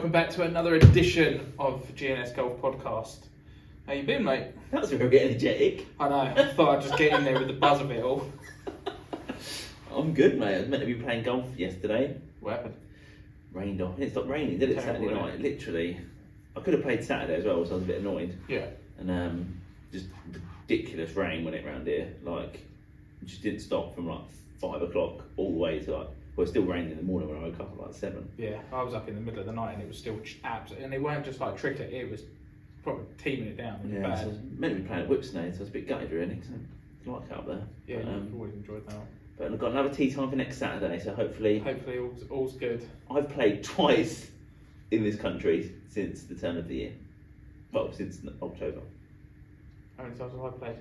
welcome back to another edition of GNS Golf Podcast. How you been, mate? That was very energetic. I know, I thought I'd just get in there with the buzz of it all. I'm good, mate. I was meant to be playing golf yesterday. What happened? Rained off. It stopped raining, did it? Terrible, Saturday night, literally. I could have played Saturday as well, so I was a bit annoyed. Yeah. And just ridiculous rain when it round here. Like, it just didn't stop from like 5 o'clock all the way to like. Well, it still rained in the morning when I woke up at like 7. Yeah, I was up in the middle of the night and it was still absolutely, and it weren't just like trickling, it was probably teaming it down. Yeah, bad. so I was meant to be playing at Whipsnade, so I was a bit gutted really, because I like out there. Yeah, but, I've always enjoyed that. But I've got another tee time for next Saturday, so hopefully all's good. I've played twice in this country since the turn of the year. Well, since October. How many times have I played?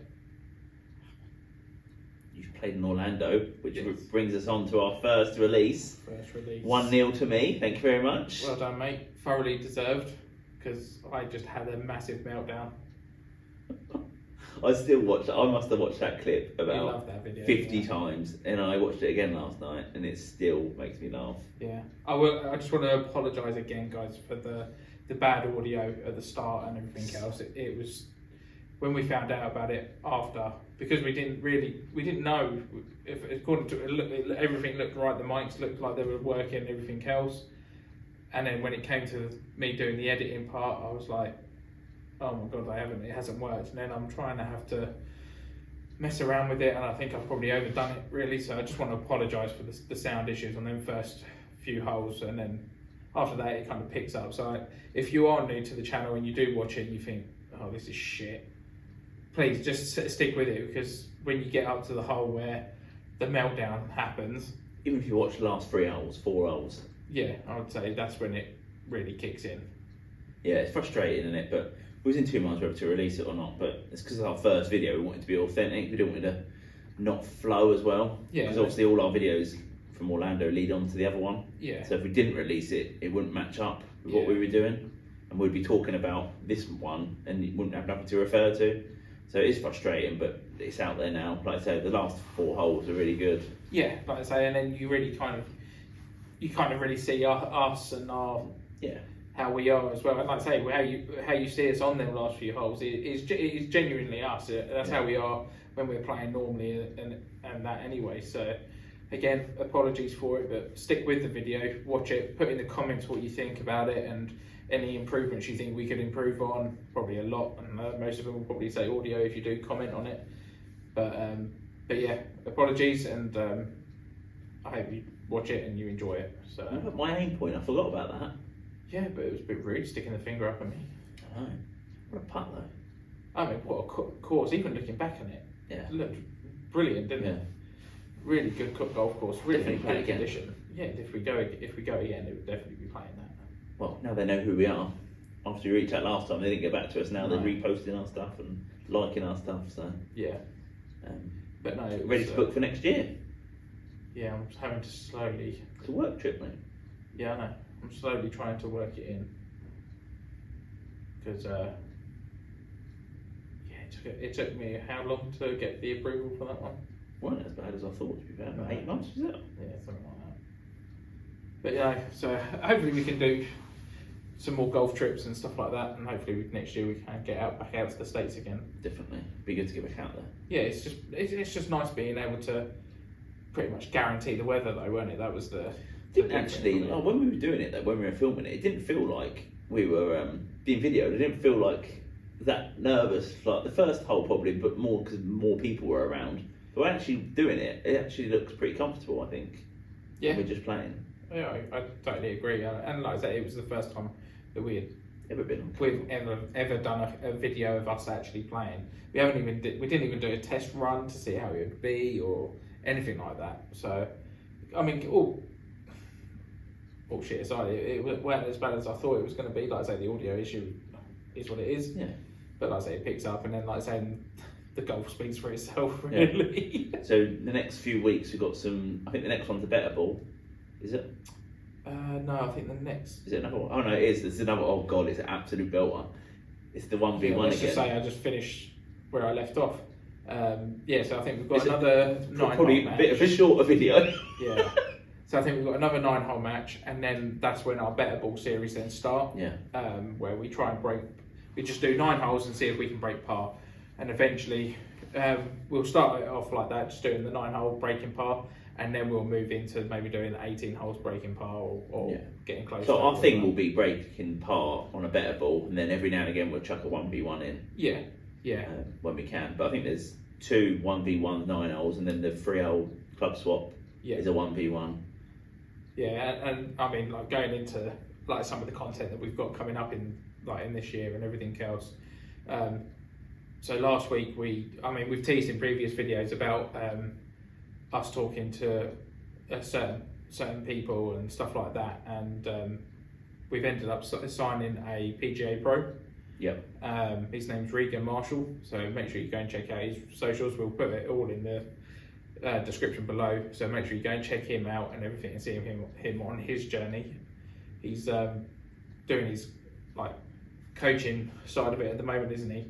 You've played in Orlando, which Yes. brings us on to our first release. First release. 1-0 to me, thank you very much. Well done, mate. Thoroughly deserved, because I just had a massive meltdown. I must have watched that clip You about love that video. 50 yeah. times, and I watched it again last night, and it still makes me laugh. Yeah, I just want to apologise again, guys, for the bad audio at the start and everything else. It was when we found out about it after, because we didn't know if according to everything looked right. The mics looked like they were working and everything else. And then when it came to me doing the editing part, I was like, oh my god, it hasn't worked. And then I'm trying to have to mess around with it, and I think I've probably overdone it really. So I just want to apologise for the sound issues on them first few holes, and then after that it kind of picks up. So if you are new to the channel and you do watch it and you think, oh, this is shit, please just stick with it, because when you get up to the hole where the meltdown happens, Even if you watch the last 3 holes, 4 holes. yeah, I would say that's when it really kicks in. Yeah, it's frustrating, isn't it? But we was in 2 minds whether to release it or not, but it's because of our first video, we wanted to be authentic, we didn't want it to not flow as well. Yeah. Because obviously all our videos from Orlando lead on to the other one. Yeah. So if we didn't release it, it wouldn't match up with what Yeah. we were doing. And we'd be talking about this one and it wouldn't have nothing to refer to. So it is frustrating, but it's out there now. Like I said, the last 4 holes are really good. Yeah, like I say, and then you kind of really see us and our how we are as well. And like I say, how you see us on them last few holes is genuinely us. That's how we are when we're playing normally and that anyway. So again, apologies for it, but stick with the video, watch it, put in the comments what you think about it and any improvements you think we could improve on. Probably a lot, and most of them will probably say audio if you do comment on it. But yeah, apologies, and I hope you watch it and you enjoy it. So But my aim point, I forgot about that. yeah, but it was a bit rude sticking the finger up at me. I know. What a putt though. I mean, what a course, even looking back on it, Yeah. it looked brilliant, didn't it? Really good golf course, really Definitely play good again. condition. Yeah, if we go again, it would definitely be playing that. Well, now they know who we are. After we reached that last time, they didn't get back to us. Now No. they're reposting our stuff and liking our stuff. So, Yeah, but no, it was, ready to book for next year. Yeah, I'm having to slowly. It's a work trip, mate. Yeah, I know. I'm slowly trying to work it in because it took me how long to get the approval for that one? Wasn't as bad as I thought, to be fair. About 8 months, was it? Yeah, something like that. But yeah, so hopefully we can do some more golf trips and stuff like that, and hopefully next year we can get back out to the States again. Definitely. Be good to get back out there. Yeah, it's just nice being able to pretty much guarantee the weather though, weren't it? That was the Didn't actually, when we were doing it, though, when we were filming it, it didn't feel like we were being videoed. It didn't feel like that nervous. Like the first hole probably, but more because more people were around. But when actually doing it, it actually looks pretty comfortable, I think. Yeah. When we're just playing. Yeah, I totally agree. And like I say, it was the first time that we had we've ever done a video of us actually playing. We didn't even do a test run to see how it would be or anything like that. So, I mean, all shit aside, it weren't as bad as I thought it was going to be. Like I say, the audio issue is what it is. Yeah. But like I say, it picks up, and then like I say, the golf speaks for itself, really. Yeah. So the next few weeks we've got some. I think the next one's a better ball. Is it? No, I think the next. Is it another one? Oh no, it is. It's another. Oh god, it's an absolute belter. It's the 1v1 again. Let's just say I just finished where I left off. So I think we've got another 9 probably a bit of a shorter video. Yeah. So I think we've got another 9-hole match, and then that's when our better ball series then start. Yeah. Where we try and break. We just do 9 holes and see if we can break par, and eventually we'll start it off like that, just doing the 9-hole breaking par, and then we'll move into maybe doing 18 holes breaking par or getting close. So our thing will be breaking par on a better ball, and then every now and again we'll chuck a 1v1 in. Yeah. When we can, but I think there's 2 1v1 9 holes, and then the 3-hole club swap is a 1v1. Yeah, and I mean, like going into like some of the content that we've got coming up in this year and everything else. So last week we've teased in previous videos about us talking to certain people and stuff like that, and we've ended up signing a PGA Pro. Yep. His name's Regan Marshall, so make sure you go and check out his socials. We'll put it all in the description below, so make sure you go and check him out and everything, and see him on his journey. He's doing his like coaching side of it at the moment, isn't he?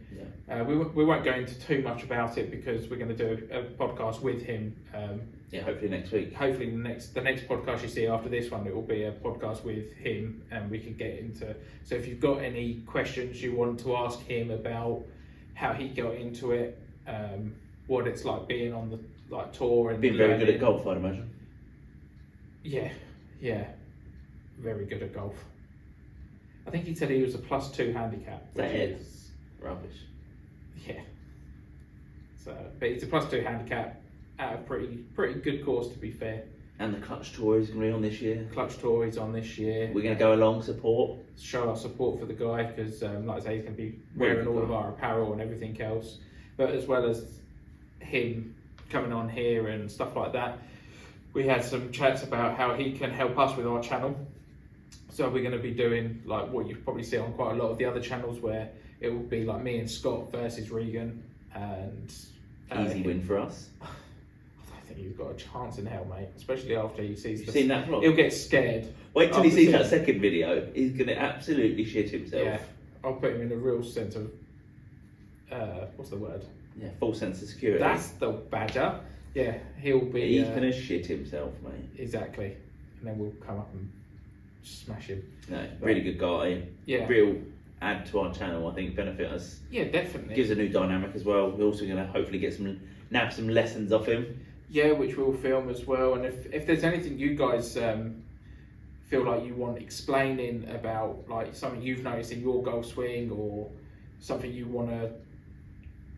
Yeah. We won't go into too much about it because we're going to do a podcast with him. Hopefully next week. Hopefully the next podcast you see after this one, it will be a podcast with him, and we can get into. So if you've got any questions you want to ask him about how he got into it, what it's like being on the tour and been very good at golf, I'd imagine. Yeah, very good at golf. I think he said he was a +2 handicap. That is rubbish. Yeah. So, but he's a +2 handicap at a pretty good course, to be fair. And the Clutch Tour is going to be on this year. Clutch Tour is on this year. We're going to go along, support. Show our support for the guy, because like I say, he's going to be wearing all of our apparel and everything else. But as well as him coming on here and stuff like that, we had some chats about how he can help us with our channel. So we're going to be doing like what you probably see on quite a lot of the other channels, where it will be like me and Scott versus Regan, and easy win for us. I don't think you've got a chance in hell, mate. Especially after he sees. You've seen that vlog? He'll get scared. Wait till he sees that second video. He's going to absolutely shit himself. Yeah, I'll put him in a real sense of what's the word? Yeah, false sense of security. That's the badger. Yeah, he'll be. He's going to shit himself, mate. Exactly, and then we'll come up and smash him. No, really good guy. Yeah. Real add to our channel, I think, benefit us. Yeah, definitely. Gives a new dynamic as well. We're also going to hopefully get nab some lessons off him. Yeah, which we'll film as well. And if there's anything you guys feel like you want explaining about, like something you've noticed in your golf swing, or something you want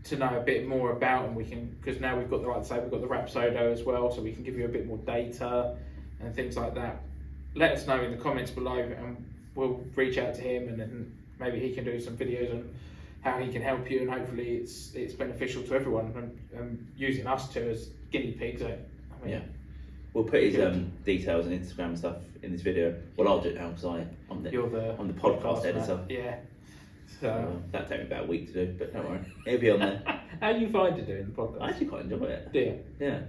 to know a bit more about, and we can, because now we've got the Rapsodo as well, so we can give you a bit more data and things like that. Let us know in the comments below, and we'll reach out to him, and then maybe he can do some videos on how he can help you, and hopefully it's beneficial to everyone, and using us too as guinea pigs. Yeah, we'll put his details and Instagram and stuff in this video. Well, I'll do it now because I'm the podcast editor. Man. Yeah. So that took me about a week to do, but don't worry, it'll be on there. How do you find it doing the podcast? I actually quite enjoy it. Do you? Yeah,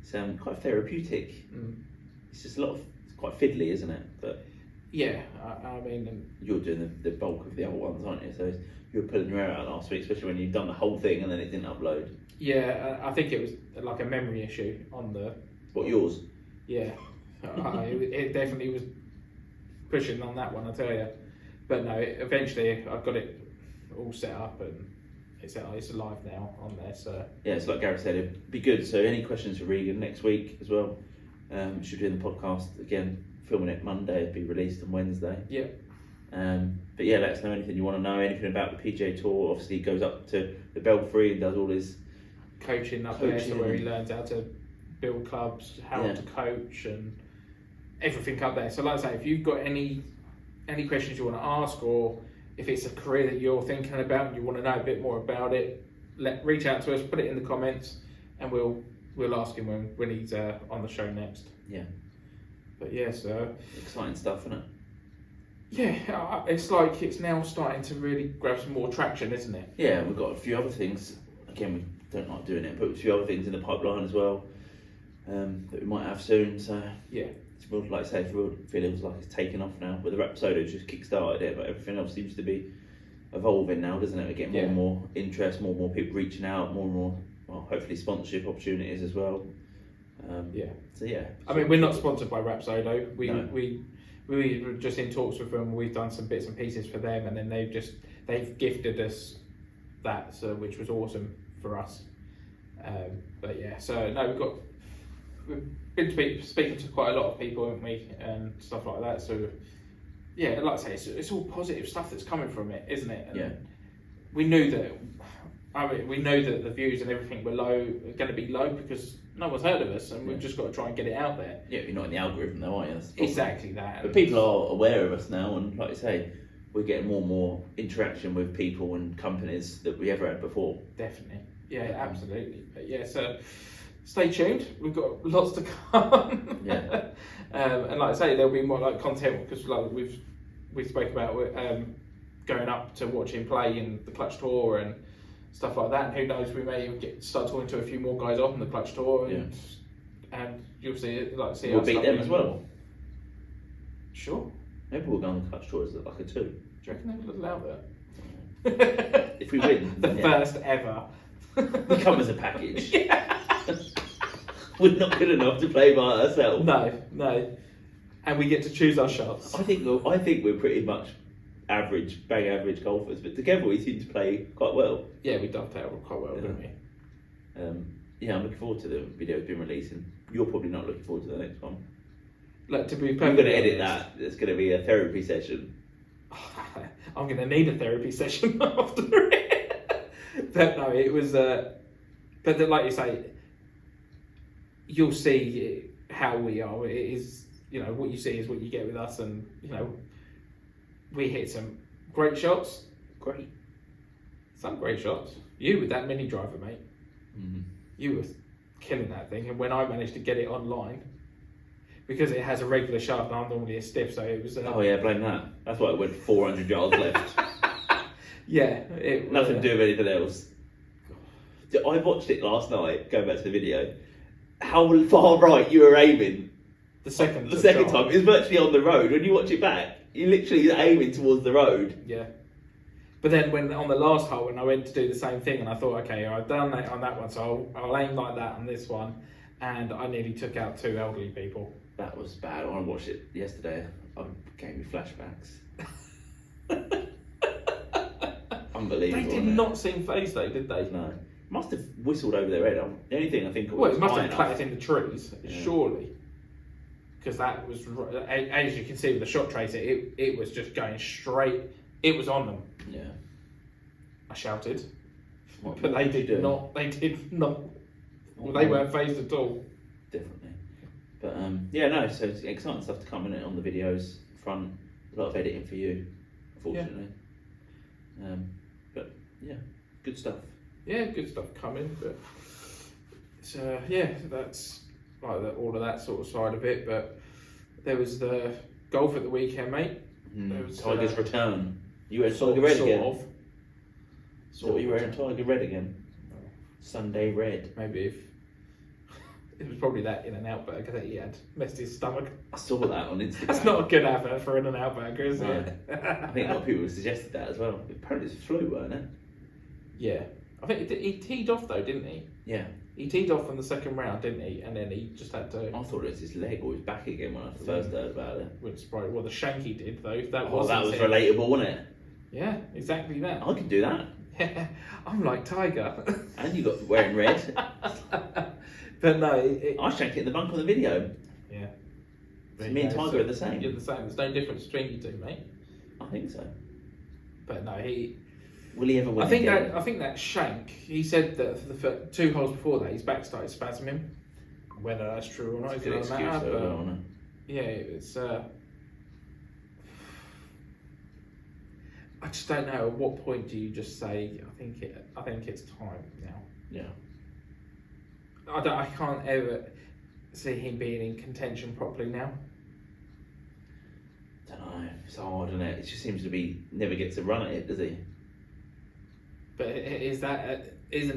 it's quite therapeutic. It's just it's quite fiddly, isn't it? But yeah, I mean, you're doing the bulk of the other ones, aren't you? So you were pulling your hair out last week, especially when you've done the whole thing and then it didn't upload. Yeah, I think it was like a memory issue on the. What, yours? Yeah, it definitely was pushing on that one, I tell you. But no, eventually I got it all set up, and it's live now on there. So yeah, it's like Gareth said, it'd be good. So any questions for Regan next week as well? Should do the podcast again. Filming it Monday, it'll be released on Wednesday. Yeah. But yeah, let us know anything you want to know, anything about the PGA Tour. Obviously, he goes up to the Belfry and does all his coaching there, so where he learns how to build clubs, how to coach, and everything up there. So like I say, if you've got any questions you want to ask, or if it's a career that you're thinking about and you want to know a bit more about it, reach out to us, put it in the comments, and we'll ask him when he's on the show next. Yeah. But yeah, so exciting stuff, isn't it? Yeah, it's like it's now starting to really grab some more traction, isn't it? Yeah, we've got a few other things. Again, we don't like doing it, but a few other things in the pipeline as well that we might have soon. So yeah, it's real, like I say, it feels like it's taken off now. But the Rapsodo just kick-started it, but everything else seems to be evolving now, doesn't it? We're getting more and more interest, more and more people reaching out, more and more, well, hopefully sponsorship opportunities as well. Yeah. So yeah. I mean, we're not sponsored by Rapsodo. No. We were just in talks with them. We've done some bits and pieces for them, and then they've gifted us that, so which was awesome for us. But yeah, so no, we've been speaking to quite a lot of people, haven't we, and stuff like that. So yeah, like I say, it's all positive stuff that's coming from it, isn't it? And yeah. we knew that. I mean, we know that the views and everything were going to be low because no one's heard of us, and we've just got to try and get it out there. Yeah, you're not in the algorithm though, are you? Exactly that. But people are aware of us now, and like you say, we're getting more and more interaction with people and companies that we ever had before. Definitely. Yeah, absolutely. But yeah, so stay tuned. We've got lots to come. Yeah. And like I say, there'll be more like content because like we spoke about going up to watch him play in the Clutch Tour and stuff like that. And who knows, we may even start talking to a few more guys off in the Clutch Tour, and you'll see it. See, we'll beat them as well. More. Sure. Maybe we'll go on the Clutch Tour as like a 2. Do you reckon they would allow that? If we win, the first ever. We come as a package. Yeah. We're not good enough to play by ourselves. No. And we get to choose our shots. I think we're pretty much bang average golfers, but together we seem to play quite well. Yeah, we dovetail quite well, don't we? Yeah, I'm looking forward to the videos being releasing. You're probably not looking forward to the next one. Look, to be I'm perfectly going to edit honest, that. It's going to be a therapy session. I'm going to need a therapy session after it. But no, it was. But like you say, you'll see how we are. It is, what you see is what you get with us, and we hit some great shots. Some great shots. You with that mini driver, mate. Mm-hmm. You were killing that thing, and when I managed to get it online, because it has a regular shaft and I'm normally a stiff, so it was. Oh yeah, blame that. That's why it went 400 yards left. Yeah, nothing to do with anything else. I watched it last night, going back to the video. How far right you were aiming. The second time, it was virtually on the road. When you watch it back, you're literally aiming towards the road. Yeah. But then when on the last hole, when I went to do the same thing, and I thought, okay, I've done that on that one, so I'll aim like that on this one, and I nearly took out 2 elderly people. That was bad. I watched it yesterday. It gave me flashbacks. Unbelievable. They did not seem phased though, did they? No. Must have whistled over their head. The only thing I think well, it must have enough. clattered in the trees, surely. Because that was, as you can see with the shot tracer, it was just going straight. It was on them. Yeah. I shouted. What But they did you did do? not. They did not. Well, they weren't phased at all. Definitely. But yeah, no. So it's exciting stuff to come in it on the videos front. A lot of editing for you, unfortunately. But yeah, good stuff. Yeah, good stuff coming. But so yeah, that's like all of that sort of side of it. But there was the golf at the weekend, mate. There was, Tiger's return. You wearing sort Tiger Red again? of. So you wearing Tiger Red again? Sunday Red. Maybe if it was probably that In-N-Out burger that he had messed his stomach. I saw that on Instagram. That's not a good advert for an In-N-Out burger, is No. it? I think a lot of people have suggested that as well. Apparently it's flu, weren't it? Yeah, I think he teed off though, didn't he? Yeah. He teed off in the second round, didn't he? And then he just had to. I thought it was his leg or his back again when I first heard about it. Which probably well the Shanky did though. That Oh, that was him. relatable, wasn't it? Yeah, exactly that. I could do that. Yeah, I'm like Tiger. And you got wearing red. But no, I shanked it in the bunk on the video. yeah. So me and Tiger are the same. You're the same. There's no difference between you two, mate. I think so. But no, Will he ever win I think again? that shank. He said that for the 2 holes before that, his back started spasming. Whether that's true or not is Good another excuse matter. though, But wasn't yeah, it's. I just don't know. At what point do you just say? I think it's time now. it? Yeah. I can't ever see him being in contention properly now. Don't know. It's hard, isn't it? It just seems to be never gets a run at it, does he? But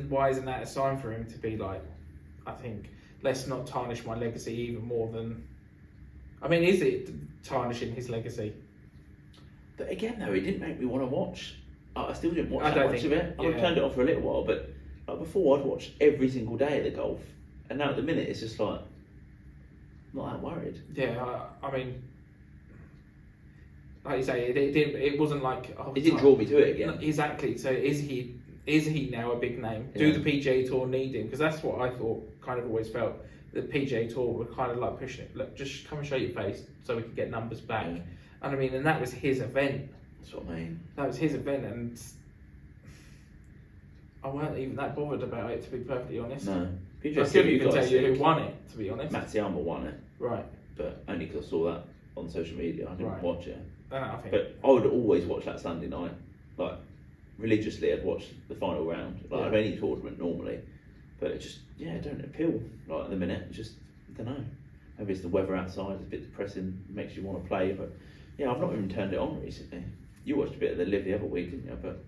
why isn't that a sign for him to be like? I think let's not tarnish my legacy even more than. I mean, is it tarnishing his legacy? But again, though, it didn't make me want to watch. I still didn't watch I that don't much think- of it. I yeah. turned it off for a little while, but like before, I'd watch every single day of the golf, and now at the minute, it's just like not that worried. Yeah, I mean, like you say, it wasn't like it didn't draw me to it again. Exactly. So is he now a big name? Do the PGA Tour need him? Because that's what I thought. Kind of always felt the PGA Tour were kind of like pushing it. Look, just come and show your face so we can get numbers back. Yeah. And I mean, and that was his event. That's what I mean. That was his event, and I weren't even that bothered about it, to be perfectly honest. No. I couldn't even tell you who won it, to be honest. Matsuyama won it. Right. But only because I saw that on social media. I didn't watch it. I think. But I would always watch that Sunday night. Like, religiously, I'd watch the final round. Like, of any tournament normally. But it just, it don't appeal. Like, at the minute, it just, I don't know. Maybe it's the weather outside, it's a bit depressing, makes you want to play. But, I've not even turned it on recently. You watched a bit of the Live the other week, didn't you? But,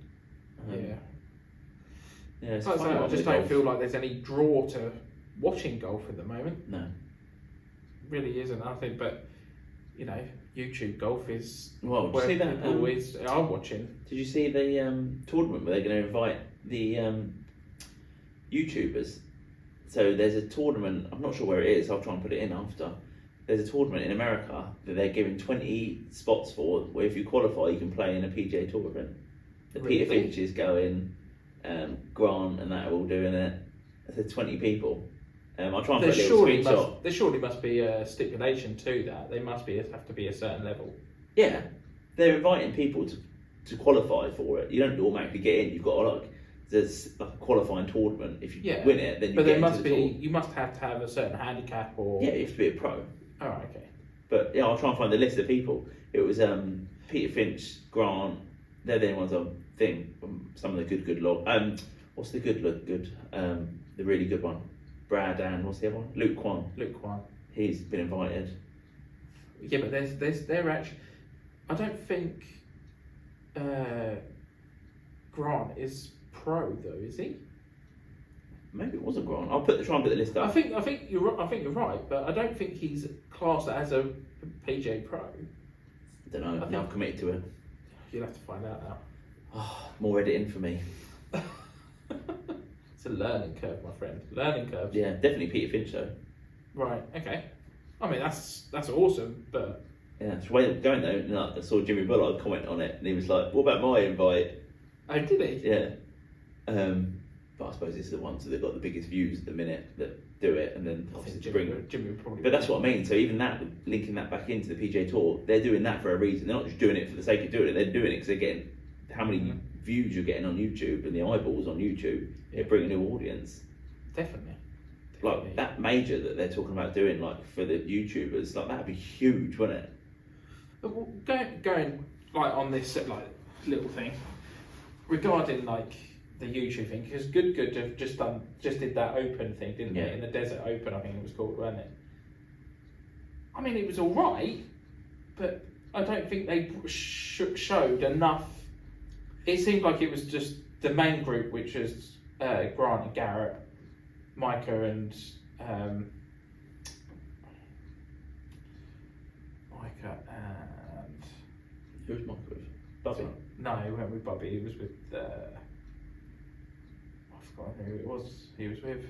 it's like I just don't feel like there's any draw to watching golf at the moment. No. Really isn't, I think. But, YouTube golf is where people see that, always are watching. Did you see the tournament where they're going to invite the YouTubers? So there's a tournament, I'm not sure where it is, I'll try and put it in after. There's a tournament in America that they're giving 20 spots for, where if you qualify you can play in a PGA Tour event. The Peter Finch is going, Grant and that are all doing it. There's 20 people. I'll try and put a little screenshot. There surely must be a stipulation to that. They must have to be a certain level. Yeah, they're inviting people to qualify for it. You don't automatically get in. You've got to there's like a qualifying tournament. If you win it, then you get into the tour. You must have to have a certain handicap or. Yeah, you have to be a pro. Oh, okay. But I'll try and find the list of people. It was Peter Finch, Grant. They're the only ones I think. Some of the good lot. What's the good? The really good one. Brad and what's the other one? Luke Kwan. He's been invited. Yeah, but they're actually. I don't think Grant is pro though, is he? Maybe it wasn't Grant. I'll try and put the list up. I think you're right, but I don't think he's classed as a PGA pro. I don't know. Now I've committed to it. You'll have to find out now. Oh, more editing for me. It's a learning curve, my friend. Learning curve. Yeah, definitely Peter Finch though. Right. Okay. I mean, that's awesome, but. Yeah, it's way going though. No, I saw Jimmy Bullard comment on it, and he was like, "What about my invite?" Oh, did he? Yeah. But I suppose it's the ones that have got the biggest views at the minute that do it, and then obviously Jimmy would probably. But that's what I mean. So even that, linking that back into the PGA Tour, they're doing that for a reason. They're not just doing it for the sake of doing it. They're doing it because they're getting how many views you're getting on YouTube and the eyeballs on YouTube. They're bringing a new audience. Definitely. Like that major that they're talking about doing, like for the YouTubers, like that'd be huge, wouldn't it? Going like on this like little thing regarding like the YouTube thing, because Good have just did that Open thing, didn't they? In the Desert Open, I think it was called, wasn't it? I mean, it was all right, but I don't think they showed enough. It seemed like it was just the main group, which was Grant and Garrett, Micah and Who was Micah with? Bubby? No, he went with Bubby. He was with I forgot who it was. He was with.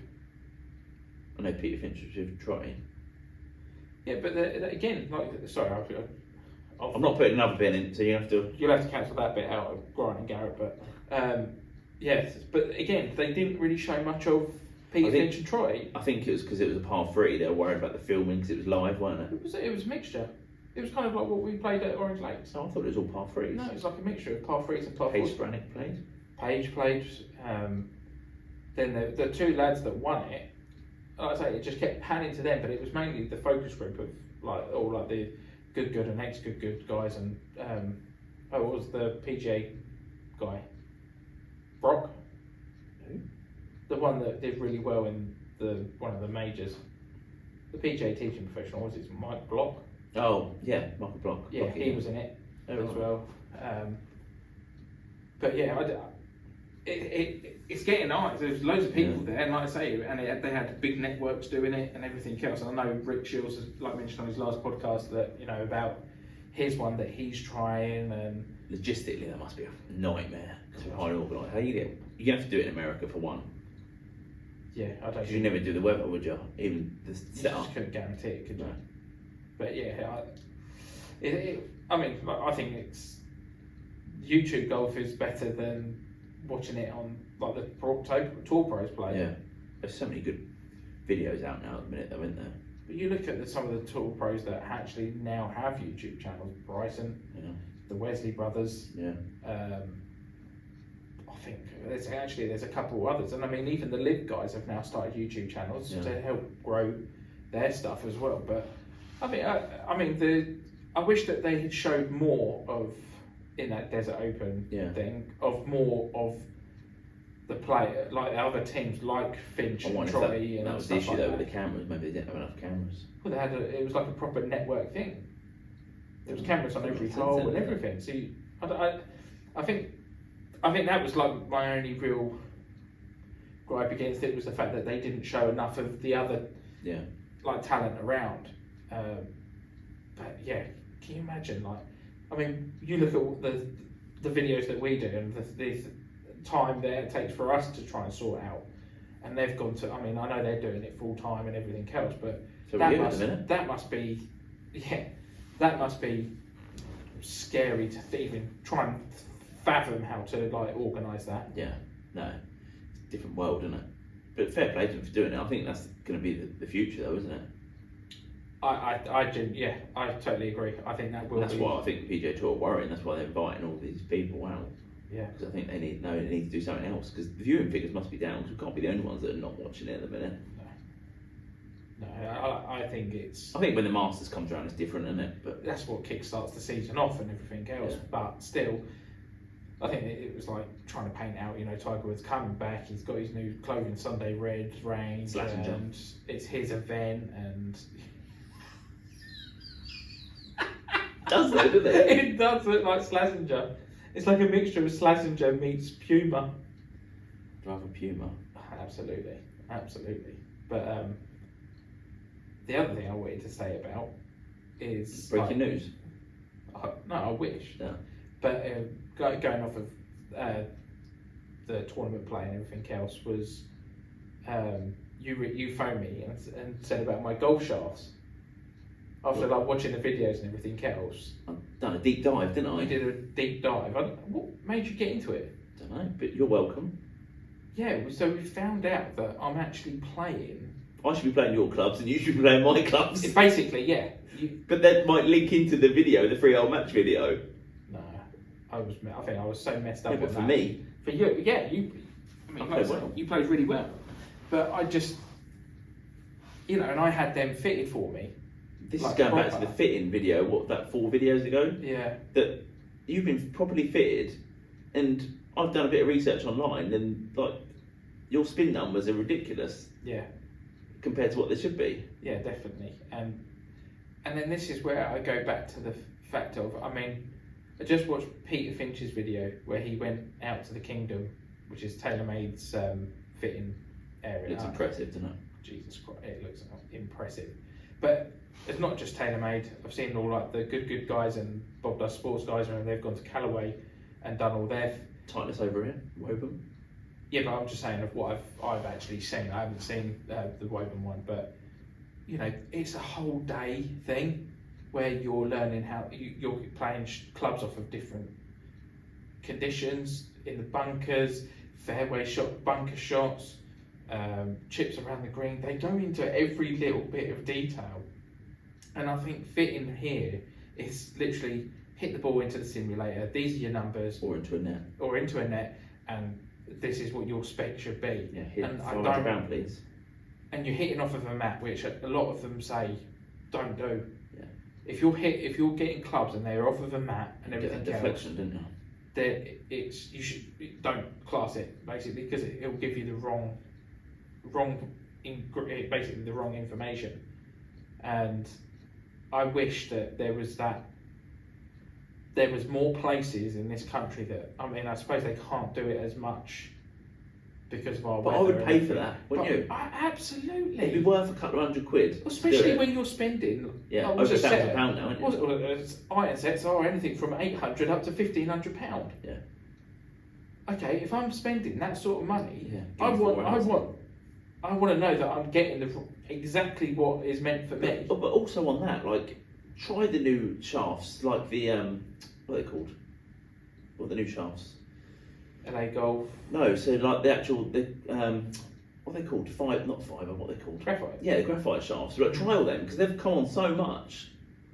I know Peter Finch was with Troy. Yeah, but again, like, sorry, I'm not putting another bin in, so you'll have to cancel that bit out of Grant and Garrett. But yes, but again, they didn't really show much of Peter Finch and Troy. I think it was because it was a par 3. They were worried about the filming because it was live, weren't it? It was a mixture. It was kind of like what we played at Orange Lakes. So I thought it was all par 3s. No, it was like a mixture of par 3s and par 4s. Paige Brannick played. Paige played. Then the two lads that won it, like I say, it just kept panning to them, but it was mainly the focus group of like the good and ex-good guys, and what was the PGA guy? Brock? Who? The one that did really well in one of the majors. The PGA teaching professional, was it Mike Block? Oh, yeah, Michael Block. Yeah, he was in it as well. But yeah, it's getting nice. There's loads of people there, and like I say, and they had big networks doing it and everything else. And I know Rick Shields has mentioned on his last podcast that about his one that he's trying, and logistically that must be a nightmare to try and organise. How you have to do it in America for one. Yeah, I don't. Because you never do the weather, would you? Even the You setup. just couldn't guarantee it, could you? No. But yeah, I mean, I think it's YouTube golf is better than watching it on like the tour pros play. Yeah, there's so many good videos out now at the minute, though, isn't there? But you look at some of the tour pros that actually now have YouTube channels. Bryson, Yeah. the Wesley brothers. Yeah. I think there's a couple others, and I mean even the Live guys have now started YouTube channels to help grow their stuff as well. But I wish that they had showed more of in that Desert Open thing of more of the play, like other teams like Finch and Trolley and that was stuff the issue like though that. with the cameras. Maybe they didn't have enough cameras. Well, it was like a proper network thing. There was cameras on every hole and everything. See, I think that was like my only real gripe against it was the fact that they didn't show enough of the other like talent around. But yeah, can you imagine? Like, I mean, you look at the videos that we do and the time that it takes for us to try and sort out, and they've gone to. I mean, I know they're doing it full time and everything else, but So that must be scary to even try and fathom how to like organise that. Yeah, no, it's a different world, isn't it? But fair play to them for doing it. I think that's going to be the future, though, isn't it? I totally agree. I think that will. That's why I think the PGA Tour are worrying. That's why they're inviting all these people out. Yeah. Because I think they need to do something else. Because the viewing figures must be down. Because we can't be the only ones that are not watching it at the minute. No, I think it's. I think when the Masters comes around, it's different, isn't it? But that's what kickstarts the season off and everything else. Yeah. But still, I think it was like trying to paint out. You know, Tiger Woods coming back. He's got his new clothing Sunday Red range, and it's his event, and. Does though, doesn't it? It does look like Slazenger. It's like a mixture of Slazenger meets Puma. Rather Puma. Absolutely. But the other thing I wanted to say about is breaking news. No, I wish. Yeah. But going off of the tournament play and everything else was you phoned me and said about my golf shafts. After like watching the videos and everything else, I've done a deep dive, didn't I? You did a deep dive. What made you get into it? Don't know, but you're welcome. Yeah, so we found out that I'm actually playing. I should be playing your clubs and you should be playing my clubs. Basically, yeah. But that might link into the video, the 3-hole match video. No, I think I was so messed up. Yeah, but on for that. me, for you, yeah, I played well. You played really well, but I just, and I had them fitted for me. This is going back to the fitting video. What, that 4 videos ago? Yeah. That you've been properly fitted, and I've done a bit of research online, and like your spin numbers are ridiculous. Yeah. Compared to what they should be. Yeah, definitely. And then this is where I go back to the fact of, I just watched Peter Finch's video where he went out to the Kingdom, which is TaylorMade's fitting area. It's impressive, doesn't it? Jesus Christ, it looks impressive. But it's not just TaylorMade. I've seen all like the good guys and Bob Does Sports guys, and they've gone to Callaway and done all their tightness over here, Woburn. Yeah, but I'm just saying of what I've actually seen. I haven't seen the Woburn one, but it's a whole day thing where you're learning how you're playing clubs off of different conditions in the bunkers, fairway shot, bunker shots, chips around the green. They go into every little bit of detail, and I think fitting here is literally hit the ball into the simulator. These are your numbers, or into a net, and this is what your spec should be. Yeah, hit and £500, please. And you're hitting off of a map, which a lot of them say don't do. Yeah. If you're getting clubs and they're off of a mat and everything else, deflection, didn't you? Don't class it basically because it'll give you the wrong information. And I wish that there was more places in this country that, I suppose they can't do it as much because of our weather. But I would pay for that, wouldn't you? Absolutely. It'd be worth a couple of £100. Especially when you're spending over £1,000 now, isn't it? Iron sets are anything from £800 up to £1,500. Yeah. Okay, if I'm spending that sort of money, yeah, I want I want to know that I'm getting exactly what is meant for me. But also on that, like, try the new shafts, like the what are they called? What are the new shafts? LA Golf. No, so like the actual what are they called? Not fibre. What are they called? Graphite. Yeah, the graphite shafts. Like, trial them because they've come on so much,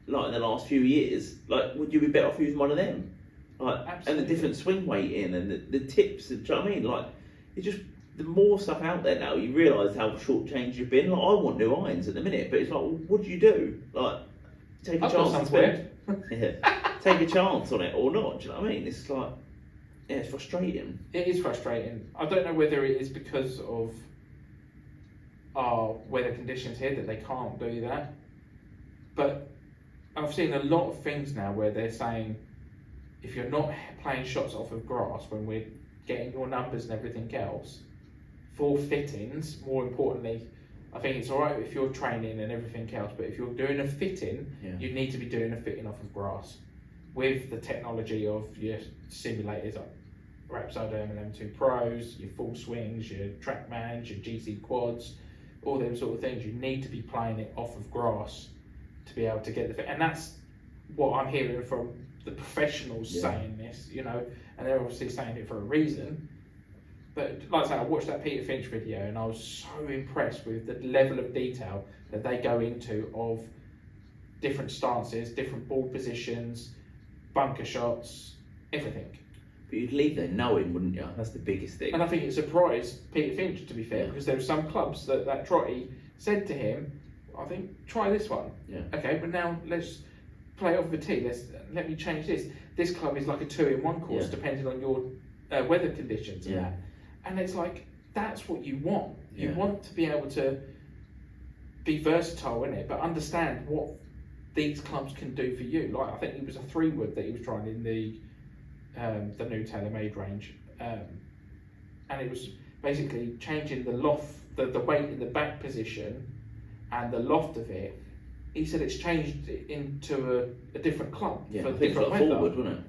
like in the last few years. Like, would you be better off using one of them? Like, Absolutely. and the different swing weight in and the tips. Do you know what I mean? Like, it's just the more stuff out there now. You realise how short-changed you've been. Like, I want new irons at the minute, but it's like, well, what do you do? Like, take a I've got chance. some weird. Yeah, take a chance on it or not. Do you know what I mean? It's like, yeah, it's frustrating. It is frustrating. I don't know whether it is because of our weather conditions here that they can't do that, but I've seen a lot of things now where they're saying if you're not playing shots off of grass when we're getting your numbers and everything else, for fittings, more importantly, I think it's alright if you're training and everything else, but if you're doing a fitting, you need to be doing a fitting off of grass with the technology of your simulators like Apparel and M2 Pros, your full swings, your Trackmans, your GC quads, all them sort of things. You need to be playing it off of grass to be able to get the fit. And that's what I'm hearing from the professionals saying this, you know, and they're obviously saying it for a reason. But like I say, I watched that Peter Finch video and I was so impressed with the level of detail that they go into of different stances, different ball positions, bunker shots, everything. But you'd leave there knowing, wouldn't you? That's the biggest thing. And I think it surprised Peter Finch, to be fair, because there were some clubs that Trotty said to him, I think, try this one. Yeah. Okay, but now let's play off the tee. Let me change this. This club is like a 2-in-1 course, depending on your weather conditions and that. And it's like, that's what you want. You want to be able to be versatile in it, but understand what these clubs can do for you. Like, I think it was a 3-wood that he was trying in the new TaylorMade range, and it was basically changing the loft, the weight in the back position and the loft of it. He said it's changed into a different club for different weather. Forward, wasn't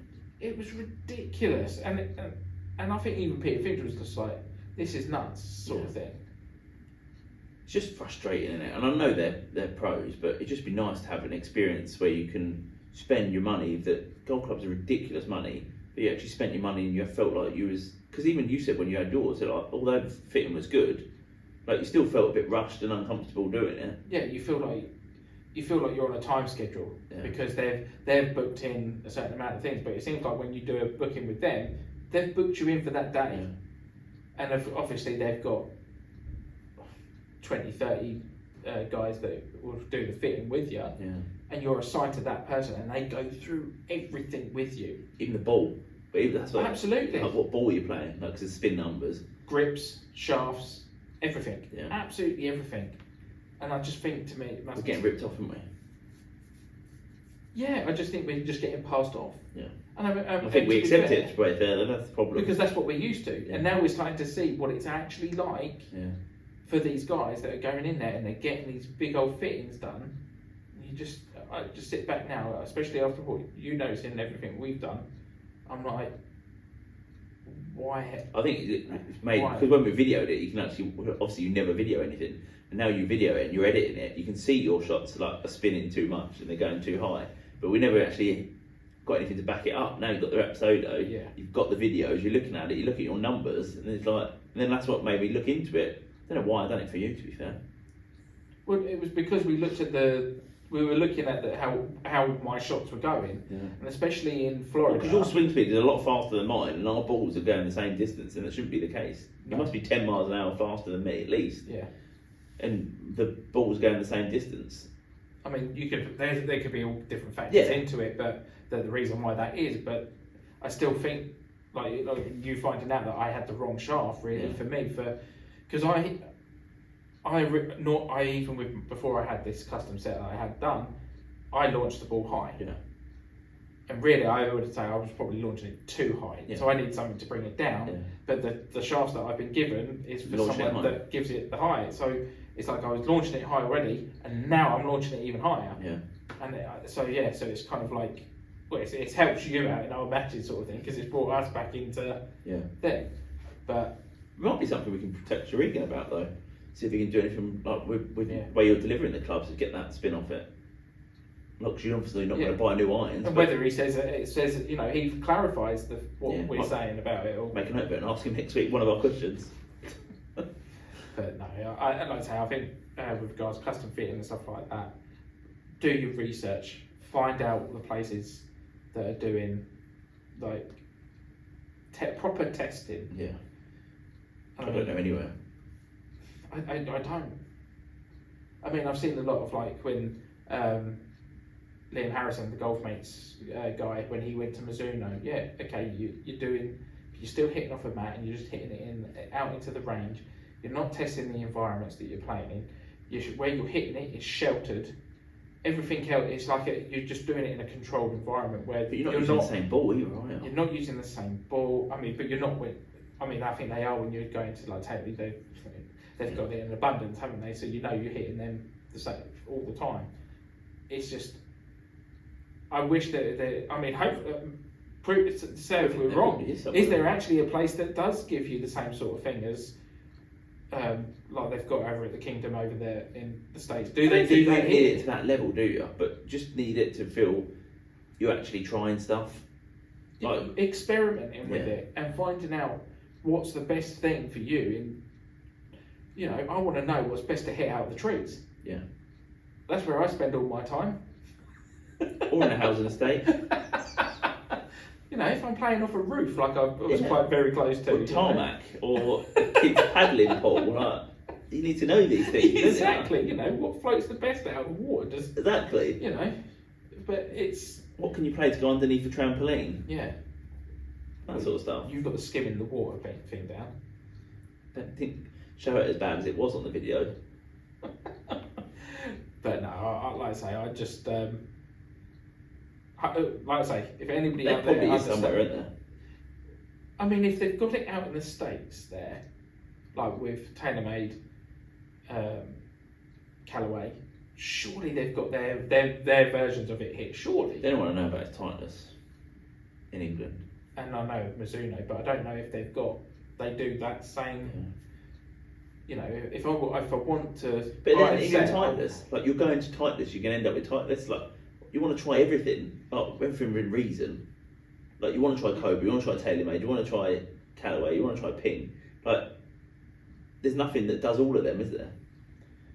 it? It was ridiculous, and I think even Peter Finch was just like, this is nuts, sort of thing. It's just frustrating, isn't it? And I know they're pros, but it'd just be nice to have an experience where you can spend your money. That golf clubs are ridiculous money, but you actually spent your money and you felt like you was, because even you said when you had yours, that like, although the fitting was good, like you still felt a bit rushed and uncomfortable doing it. Yeah, you feel like you're on a time schedule because they've booked in a certain amount of things, but it seems like when you do a booking with them, they've booked you in for that day, and obviously they've got 20-30 guys that will do the fitting with you, and you're assigned to that person, and they go through everything with you. Even the ball, but even that's like, absolutely, like what ball you're playing, like the spin numbers, grips, shafts, everything, absolutely everything. And I just think, to me, we're getting ripped off, aren't we? Yeah, I just think we're just getting passed off. Yeah. And I think we accept it, to be fair, that's the problem. Because that's what we're used to. And now we're starting to see what it's actually like for these guys that are going in there and they're getting these big old fittings done. And I just sit back now, especially after what you notice in everything we've done. I'm like, why? I think it's made, because when we videoed it, you can actually, obviously you never video anything, and now you video it and you're editing it, you can see your shots like are spinning too much and they're going too high, but we never actually got anything to back it up. Now you've got the Rapsodo, you've got the videos, you're looking at it, you look at your numbers, and it's like, and then that's what made me look into it. I don't know why I've done it for you, to be fair. Well, it was because we looked at we were looking at how my shots were going, and especially in Florida. Because your swing speed is a lot faster than mine, and our balls are going the same distance, and that shouldn't be the case. You must be 10 miles an hour faster than me, at least. Yeah. And the ball's going the same distance. I mean, there could be all different factors into it, but the reason why that is. But I still think, like you finding out that I had the wrong shaft, really, for me, because before I had this custom set that I had done, I launched the ball high. Yeah. And really, I would say I was probably launching it too high. Yeah. So I need something to bring it down. Yeah. But the shafts that I've been given is for someone that gives it the high. So it's like I was launching it high already, and now I'm launching it even higher. Yeah. And so it's kind of like, well, it's helped you out in our matches sort of thing, because it's brought us back into there. But it might be something we can protect Shuriken about, though. See if you can do anything like with Yeah. the way you're delivering the clubs to get that spin off it. Like, 'cause you're obviously not going to buy new irons. And whether he says it says, you know, he clarifies what Yeah, we're saying about it all. make a note of it and ask him next week one of our questions. But no, like I say, I think with regards to custom fitting and stuff like that, do your research, find out the places that are doing like proper testing. Yeah. I don't know anywhere. I don't. I mean, I've seen a lot of like when Liam Harrison, the Golf Mates guy, when he went to Mizuno. Yeah, okay, you're still hitting off a mat and you're just hitting it out into the range. You're not testing the environments that you're playing in. Where you're hitting it is sheltered. Everything else is like you're just doing it in a controlled environment where but you're not using the same ball either, are you? You're not using the same ball. I mean, but you're not with. I mean, I think they are when you're going to like Taylor. They've got it in abundance, haven't they? So you know you're hitting them the same all the time. It's just. I wish that they. I mean, say if we're wrong. Is there actually a place that does give you the same sort of thing as? Like they've got over at the Kingdom over there in the States. Do they do that need it to that level, do you? But just need it to feel you're actually trying stuff. Like experimenting with it and finding out what's the best thing for you. And you know, I want to know what's best to hit out of the trees. Yeah. That's where I spend all my time. Or in a housing estate. You know, if I'm playing off a roof, like I was quite very close to. Or tarmac, or a kid's paddling pool, like, you need to know these things. Exactly, you know, what floats the best out of the water. Exactly. You know, but it's... What can you play to go underneath a trampoline? Yeah. That sort of stuff. You've got the skimming the water thing down. Don't think, show it as bad as it was on the video. But no, like I say, I just... like I say, if anybody there out there probably is somewhere, isn't there? I mean, if they've got it out in the States there, like with TaylorMade, Callaway, surely they've got their versions of it here. Surely they don't want to know about its tightness in England. And I know Mizuno, but I don't know if they do that same. Yeah. You know, if I want to. But then even tightness, like you're going to tightness, you can end up with tightness. Like you want to try everything, everything within reason. Like you want to try Cobra, you want to try TaylorMade, you want to try Callaway, you want to try Ping. Like there's nothing that does all of them, is there?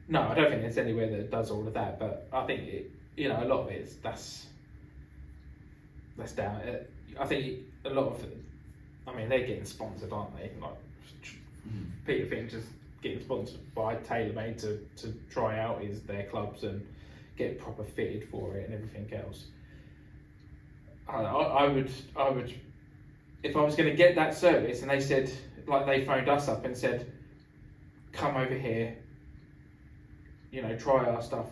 No, I don't think there's anywhere that does all of that. But I think a lot of it is that's down. I think a lot of it. I mean, they're getting sponsored, aren't they? Like Peter Fink just getting sponsored by TaylorMade to try out their clubs and get proper fitted for it and everything else. I would, if I was going to get that service and they said, like they phoned us up and said, come over here, you know, try our stuff.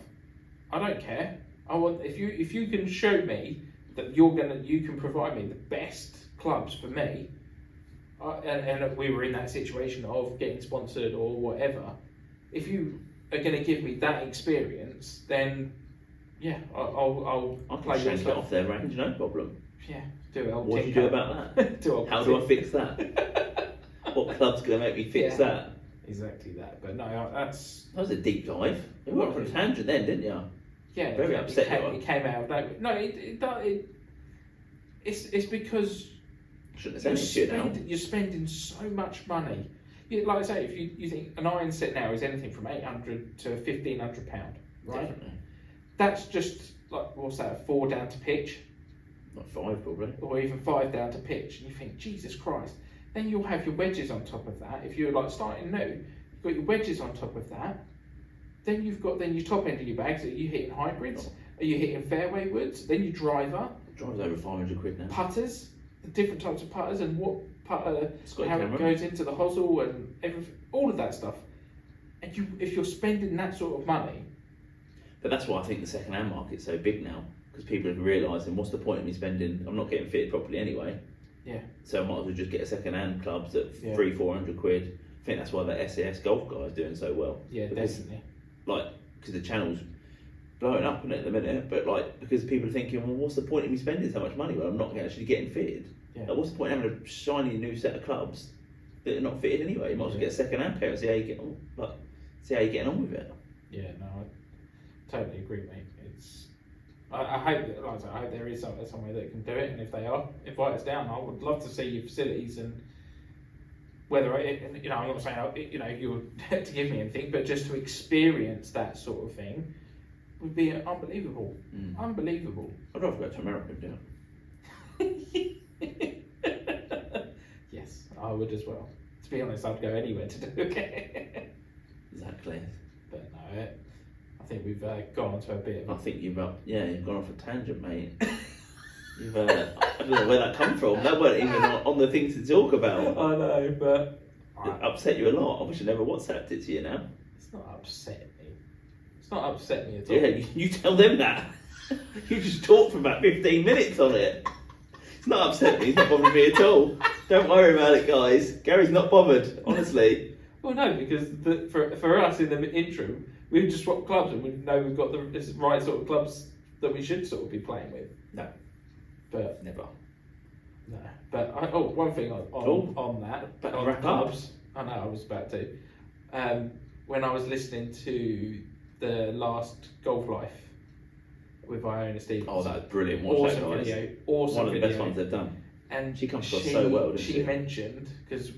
I don't care. I want if you can show me that you can provide me the best clubs for me, and we were in that situation of getting sponsored or whatever. If you are going to give me that experience, then yeah, I'll play your stuff off their range, no problem. Yeah, do it. What do you do about that? How do I fix that? What club's going to make me fix that? Exactly that. But no, that was a deep dive. You went for a tangent then, didn't you? Yeah, very upset. It came out of nowhere. No, it's because you're spending so much money. Like I say, if you think an iron set now is anything from £800 to £1,500, right? Definitely. That's just like, what's that, 4 down to pitch? Like 5 probably. Or even 5 down to pitch. And you think, Jesus Christ. Then you'll have your wedges on top of that. If you're like starting new, you've got your wedges on top of that. Then you've got your top end of your bags. Are you hitting hybrids? Are you hitting fairway woods? Then your driver. Driver's over £500 now. Putters, the different types of putters and what putter, how it goes into the hosel and everything, all of that stuff. And if you're spending that sort of money. But that's why I think the second-hand market's so big now, because people are realising, what's the point of me spending? I'm not getting fitted properly anyway. Yeah. So I might as well just get a second-hand clubs at £300-400. I think that's why that SAS golf guy is doing so well. Yeah, definitely. Because the channel's blowing up on it at the minute, but because people are thinking, well, what's the point of me spending so much money when I'm not actually getting fitted? Yeah. What's the point of having a shiny new set of clubs that are not fitted anyway? You might as well get a second-hand pair and see how you get on. see how you're getting on with it. Yeah, no, I totally agree, mate. I hope that, like I said, I hope there is somewhere that can do it, and if they are, invite us down. I would love to see your facilities, and whether I'm not saying you're to give me anything, but just to experience that sort of thing would be unbelievable. Unbelievable. I'd rather go to America, Yes, I would as well. To be honest, I'd go anywhere to do it. Exactly. But no, I think we've gone on to a bit of I think you've gone off a tangent, mate. I don't know where that come from. That weren't even on the things to talk about. I know, but It upset you a lot. I wish I never WhatsApped it to you now. It's not upset me. It's not upset me at all. Yeah, you tell them that. You just talked for about 15 minutes on it. It's not upset me. It's not bothered me at all. Don't worry about it, guys. Gary's not bothered, honestly. Well, no, because for us in the interim, we've just swapped clubs and we know we've got the right sort of clubs that we should sort of be playing with. No. But never. No. But one thing on that, on wrap clubs, I know I was about to. When I was listening to the last Golf Life with Iona Stevens. Oh, that's brilliant. Watch that, guys. Video. Awesome One of the video. best ones they've done. And she comes across so well, doesn't she? She mentioned, because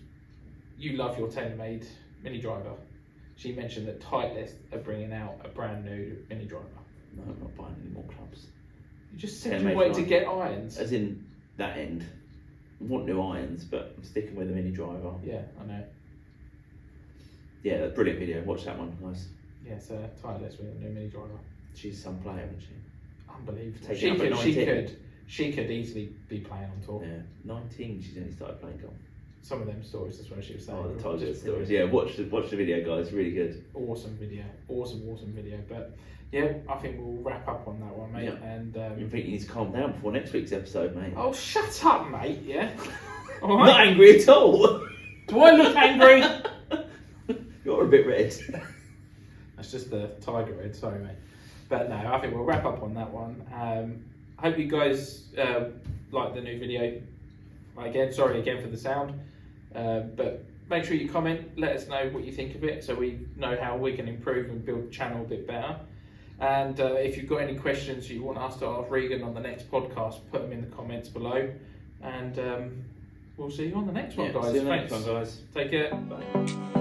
you love your TaylorMade Mini Driver, she mentioned that Titleist are bringing out a brand new Mini Driver. No, I'm not buying any more clubs. You just said you wanted to get irons. As in that end. I want new irons, but I'm sticking with the Mini Driver. Yeah, I know. Yeah, that's a brilliant video. Watch that one, guys. Yeah, so Titleist with a new Mini Driver. She's some player, isn't she? Unbelievable. She could easily be playing on tour. Yeah, 19 she's only started playing golf. Some of them stories, that's what she was saying. Oh, the Tiger stories. Yeah, watch the video, guys. Really good. Awesome video. Awesome video. But yeah, I think we'll wrap up on that one, mate. Yeah. And you think you need to calm down before next week's episode, mate? Oh, shut up, mate. Yeah. All right. Not angry at all. Do I look angry? You're a bit red. That's just the tiger red. Sorry, mate. But no, I think we'll wrap up on that one. I hope you guys like the new video. Sorry again for the sound. But make sure you comment, let us know what you think of it so we know how we can improve and build the channel a bit better. And if you've got any questions you want us to ask Regan on the next podcast, put them in the comments below. And we'll see you on the next one, guys. See you on the next one, guys. Take care. Bye.